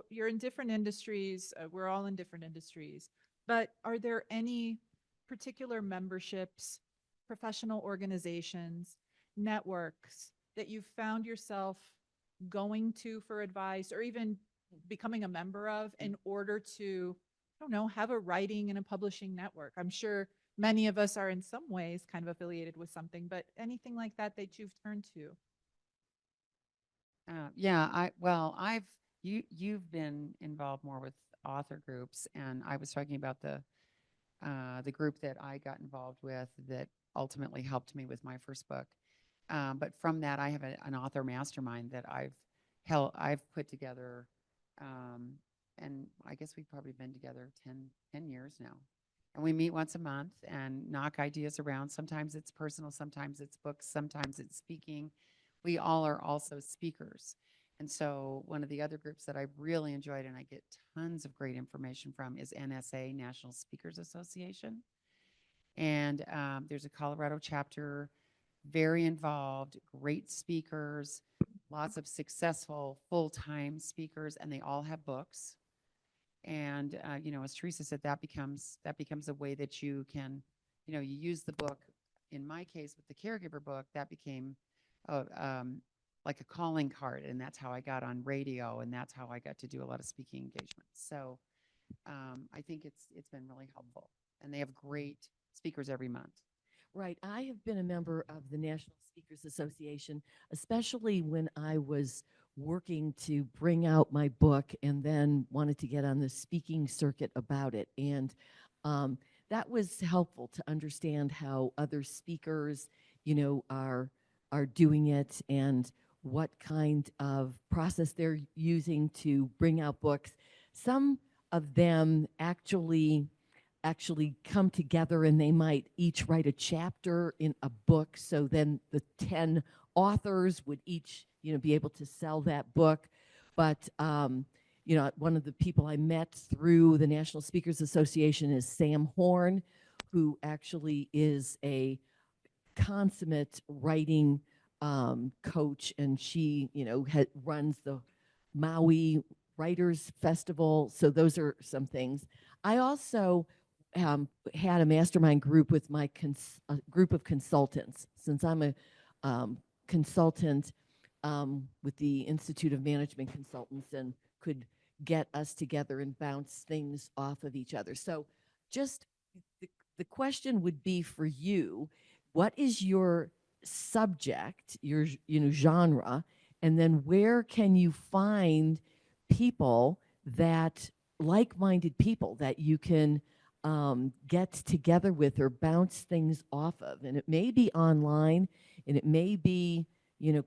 You're in different industries. We're all in different industries. But are there any particular memberships, professional organizations, networks that you've found yourself going to for advice or even becoming a member of in order to, I don't know, have a writing and a publishing network? I'm sure many of us are in some ways kind of affiliated with something, but anything like that that you've turned to? Yeah, you've been involved more with author groups, and I was talking about the group that I got involved with that ultimately helped me with my first book. But from that, I have an author mastermind that I've put together, and I guess we've probably been together 10 years now. And we meet once a month and knock ideas around. Sometimes it's personal, sometimes it's books, sometimes it's speaking. We all are also speakers. And so one of the other groups that I've really enjoyed and I get tons of great information from is NSA, National Speakers Association. And there's a Colorado chapter, very involved, great speakers, lots of successful full-time speakers, and they all have books. And as Theresa said, that becomes a way that you can, you use the book. In my case, with the caregiver book, that became uh, um, like a calling card, and that's how I got on radio, and that's how I got to do a lot of speaking engagements. So I think it's been really helpful, and they have great speakers every month. Right. I have been a member of the National Speakers Association, especially when I was working to bring out my book and then wanted to get on the speaking circuit about it. And that was helpful to understand how other speakers, are doing it and what kind of process they're using to bring out books. Some of them actually come together and they might each write a chapter in a book, so then the 10 authors would each be able to sell that book. But one of the people I met through the National Speakers Association is Sam Horn, who actually is a consummate writing coach, and she runs the Maui Writers Festival. So those are some things. I also had a mastermind group with my group of consultants, since I'm a consultant with the Institute of Management Consultants, and could get us together and bounce things off of each other. So just the question would be for you, what is your subject, your genre, and then where can you find people that like-minded people that you can get together with or bounce things off of? And it may be online, and it may be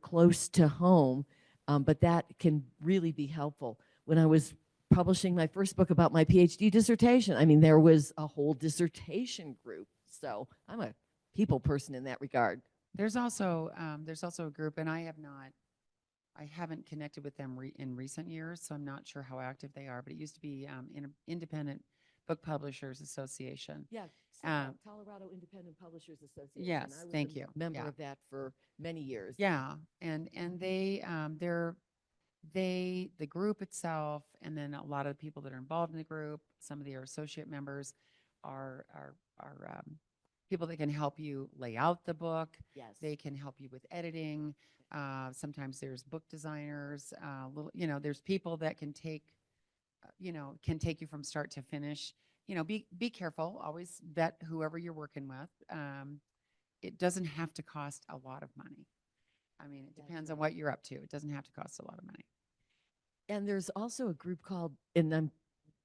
close to home, but that can really be helpful. When I was publishing my first book about my PhD dissertation, I mean, there was a whole dissertation group. So I'm a people person in that regard. There's also a group, and I haven't connected with them in recent years, so I'm not sure how active they are. But it used to be Independent Book Publishers Association. Yeah, Colorado Independent Publishers Association. Yes, I was thank a you. member Yeah. of that for many years. Yeah, and the group itself, and then a lot of the people that are involved in the group, some of the associate members are people that can help you lay out the book. Yes. They can help you with editing. Sometimes there's book designers. There's people that can take can take you from start to finish. Be careful. Always vet whoever you're working with. It doesn't have to cost a lot of money. I mean, it depends on what you're up to. It doesn't have to cost a lot of money. And there's also a group called, and I'm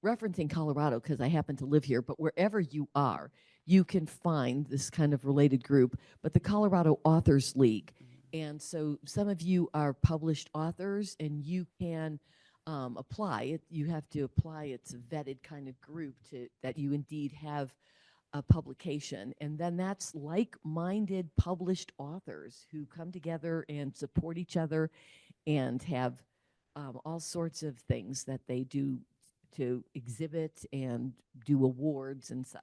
referencing Colorado because I happen to live here, but wherever you are, you can find this kind of related group, but the Colorado Authors League. And so some of you are published authors and you can apply. You have to apply. It's a vetted kind of group that you indeed have a publication. And then that's like-minded published authors who come together and support each other and have all sorts of things that they do to exhibit and do awards and such.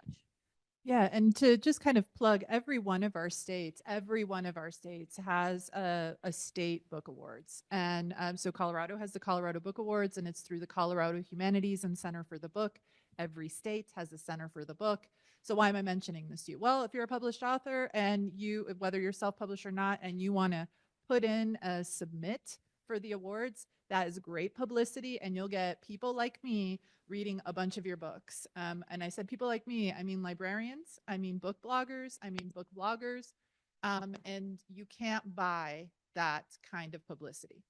Yeah, and to just kind of plug every one of our states has a state book awards. And so Colorado has the Colorado Book Awards, and it's through the Colorado Humanities and Center for the Book. Every state has a Center for the Book. So why am I mentioning this to you? Well, if you're a published author and whether you're self-published or not, and you want to put in a submit for the awards, that is great publicity, and you'll get people like me reading a bunch of your books. And I said people like me, I mean librarians, I mean book bloggers, I mean book bloggers, and you can't buy that kind of publicity.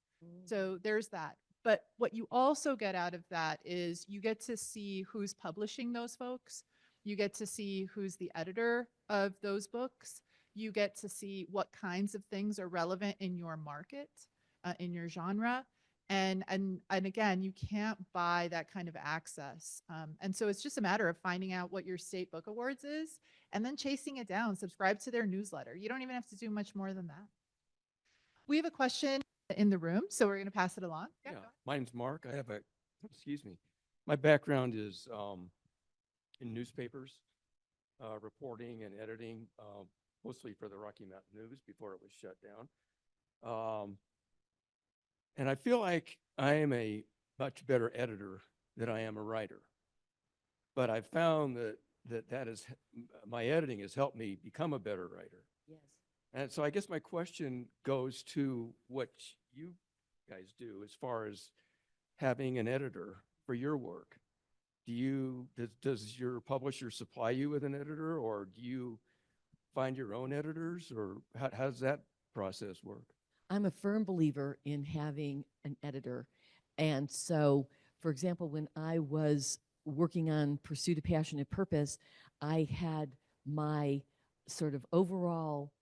So there's that. But what you also get out of that is you get to see who's publishing those folks. You get to see who's the editor of those books. You get to see what kinds of things are relevant in your market, in your genre. And again, you can't buy that kind of access. And so it's just a matter of finding out what your state book awards is and then chasing it down. Subscribe to their newsletter. You don't even have to do much more than that. We have a question in the room, so we're going to pass it along. Yeah, go ahead. my name's Mark. Excuse me. My background is in newspapers, reporting and editing, mostly for the Rocky Mountain News before it was shut down. And I feel like I am a much better editor than I am a writer. But I found that my editing has helped me become a better writer. Yes. And so I guess my question goes to what you guys do as far as having an editor for your work. Does your publisher supply you with an editor, or do you find your own editors, or how does that process work? I'm a firm believer in having an editor. And so, for example, when I was working on Pursuit of Passion and Purpose, I had my sort of overall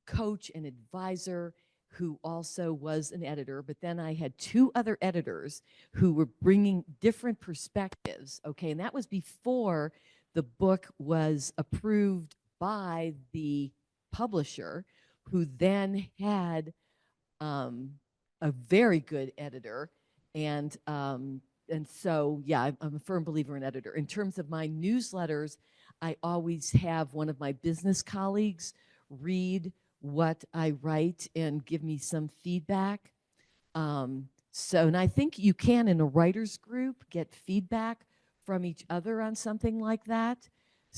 coach and advisor who also was an editor, but then I had two other editors who were bringing different perspectives, okay? And that was before the book was approved by the publisher, who then had a very good editor. And so, yeah, I'm a firm believer in editor. In terms of my newsletters, I always have one of my business colleagues read what I write and give me some feedback. And I think you can, in a writer's group, get feedback from each other on something like that,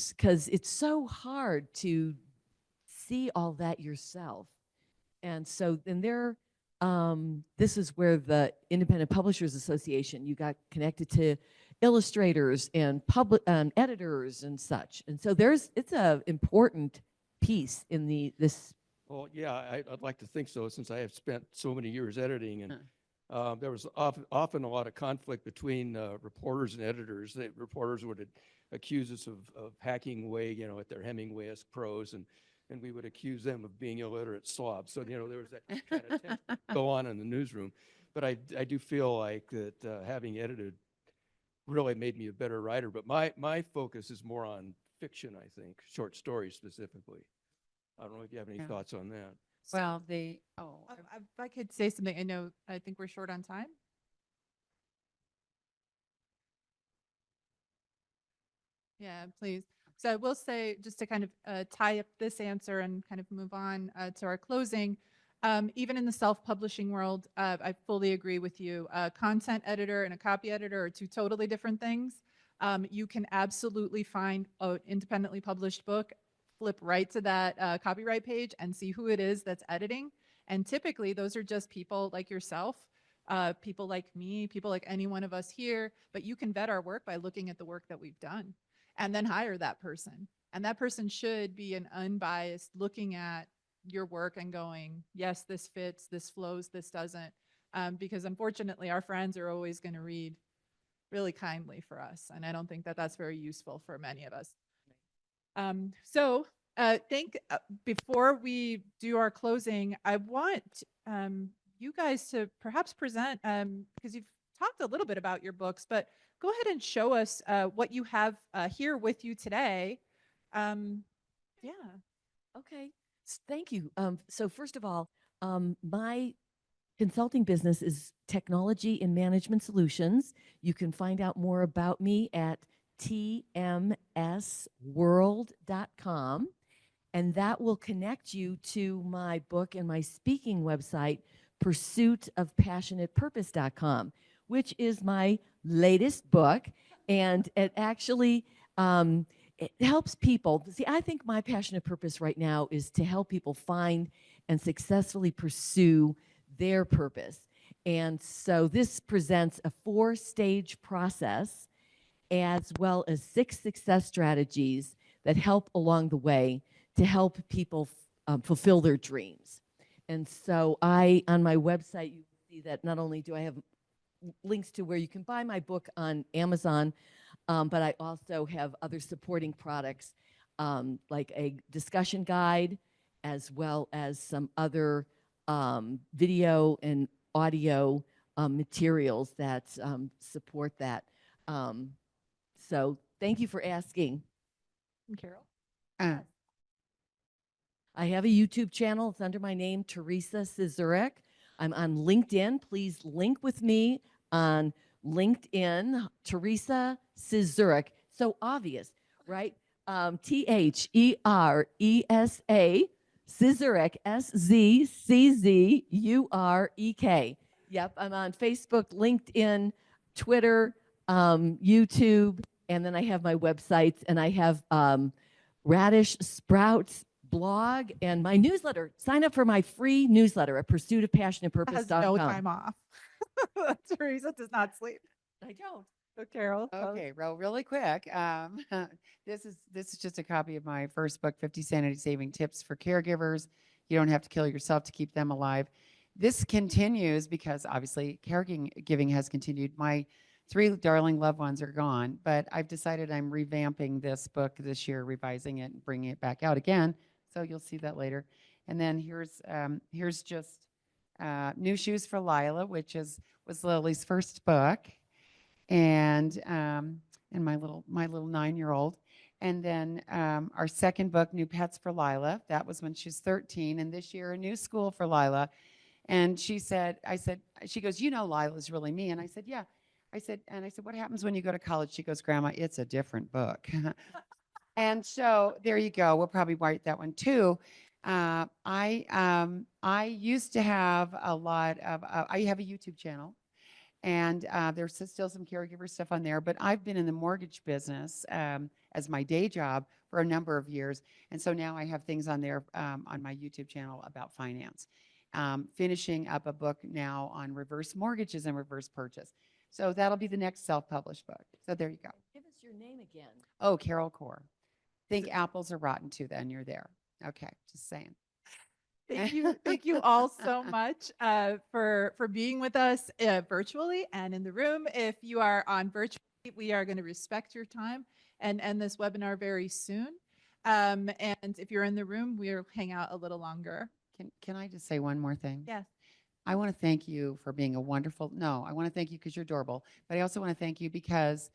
because it's so hard to see all that yourself. And so then this is where the Independent Publishers Association, you got connected to illustrators and editors and such. And so it's a important piece in this. Well, yeah, I'd like to think so, since I have spent so many years editing, and there was often a lot of conflict between reporters and editors. The reporters would accuse us of hacking away, at their Hemingway-esque prose, and we would accuse them of being illiterate slobs. So, there was that kind of tension go on in the newsroom. But I do feel like that having edited really made me a better writer. But my focus is more on fiction, I think, short stories specifically. I don't know if you have any thoughts on that. Well, if I could say something, I think we're short on time. Yeah, please. So I will say, just to kind of tie up this answer and kind of move on to our closing, even in the self-publishing world, I fully agree with you. A content editor and a copy editor are two totally different things. You can absolutely find an independently published book, flip right to that copyright page and see who it is that's editing. And typically those are just people like yourself people like me, people like any one of us here, but you can vet our work by looking at the work that we've done and then hire that person. And that person should be an unbiased looking at your work and going, yes, this fits, this flows, this doesn't. Because unfortunately, our friends are always going to read really kindly for us. And I don't think that that's very useful for many of us. Before we do our closing, I want you guys to perhaps present, because you've talked a little bit about your books, but go ahead and show us what you have here with you today. Yeah. Okay. Thank you. So first of all, my consulting business is technology and management solutions. You can find out more about me at tmsworld.com, and that will connect you to my book and my speaking website, pursuitofpassionatepurpose.com, which is my latest book. And it actually it helps people. See, I think my passionate purpose right now is to help people find and successfully pursue their purpose. And so this presents a 4-stage process as well as 6 success strategies that help along the way to help people fulfill their dreams. And so on my website, you see that not only do I have links to where you can buy my book on Amazon, but I also have other supporting products like a discussion guide, as well as some other video and audio materials that support that. So thank you for asking. Carol? Uh, I have a YouTube channel. It's under my name, Theresa Szczurek. I'm on LinkedIn. Please link with me on LinkedIn, Theresa Szczurek. So obvious, right? Theresa Szczurek, Szzurek. Yep, I'm on Facebook, LinkedIn, Twitter, YouTube, and then I have my websites, and I have Radish Sprouts blog and my newsletter. Sign up for my free newsletter at Has pursuitofpassionatepurpose.com. no time off. Teresa does not sleep. I don't. So Carol. Okay, really quick. This is just a copy of my first book, 50 Sanity Saving Tips for Caregivers. You don't have to kill yourself to keep them alive. This continues because obviously caregiving has continued. My 3 darling loved ones are gone, but I've decided I'm revamping this book this year, revising it and bringing it back out again. So you'll see that later. And then here's just New Shoes for Lila, which was Lily's first book, and my little 9-year-old. And then our second book, New Pets for Lila, that was when she's 13. And this year, a new school for Lila. And she goes, you know, Lila's really me. And I said, yeah. I said, what happens when you go to college? She goes, Grandma, it's a different book. And so there you go. We'll probably write that one too. I used to have a lot of, I have a YouTube channel, and there's still some caregiver stuff on there, but I've been in the mortgage business as my day job for a number of years. And so now I have things on there on my YouTube channel about finance. Finishing up a book now on reverse mortgages and reverse purchase. So that'll be the next self-published book. So there you go. Give us your name again. Oh, Carol Core. Think apples are rotten too, then you're there. Okay, just saying. Thank you all so much for being with us virtually and in the room. If you are on virtually, we are going to respect your time and end this webinar very soon. And if you're in the room, we'll hang out a little longer. Can I just say one more thing? Yes. I want to thank you for being I want to thank you because you're adorable, but I also want to thank you because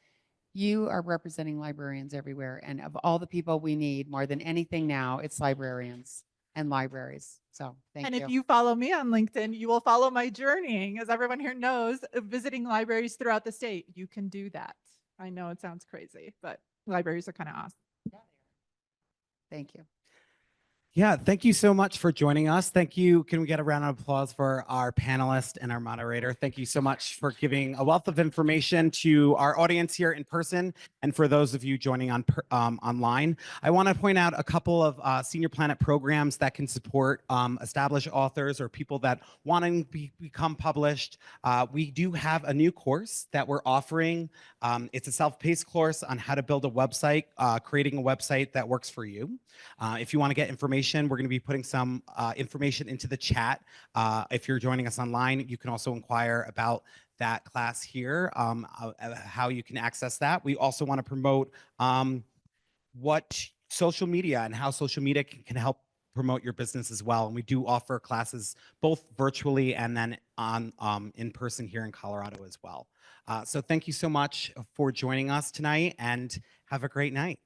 you are representing librarians everywhere. And of all the people we need more than anything now, it's librarians and libraries. So thank you. And if you follow me on LinkedIn, you will follow my journey. As everyone here knows, visiting libraries throughout the state, you can do that. I know it sounds crazy, but libraries are kind of awesome. Thank you. Yeah, thank you so much for joining us. Thank you. Can we get a round of applause for our panelist and our moderator? Thank you so much for giving a wealth of information to our audience here in person and for those of you joining online. I want to point out a couple of Senior Planet programs that can support established authors or people that want to become published. We do have a new course that we're offering. It's a self-paced course on how to build a website, creating a website that works for you. If you want to get information, we're going to be putting some information into the chat. If you're joining us online, you can also inquire about that class here, how you can access that. We also want to promote what social media and how social media can help promote your business as well. And we do offer classes both virtually and then on in person here in Colorado as well. So thank you so much for joining us tonight and have a great night.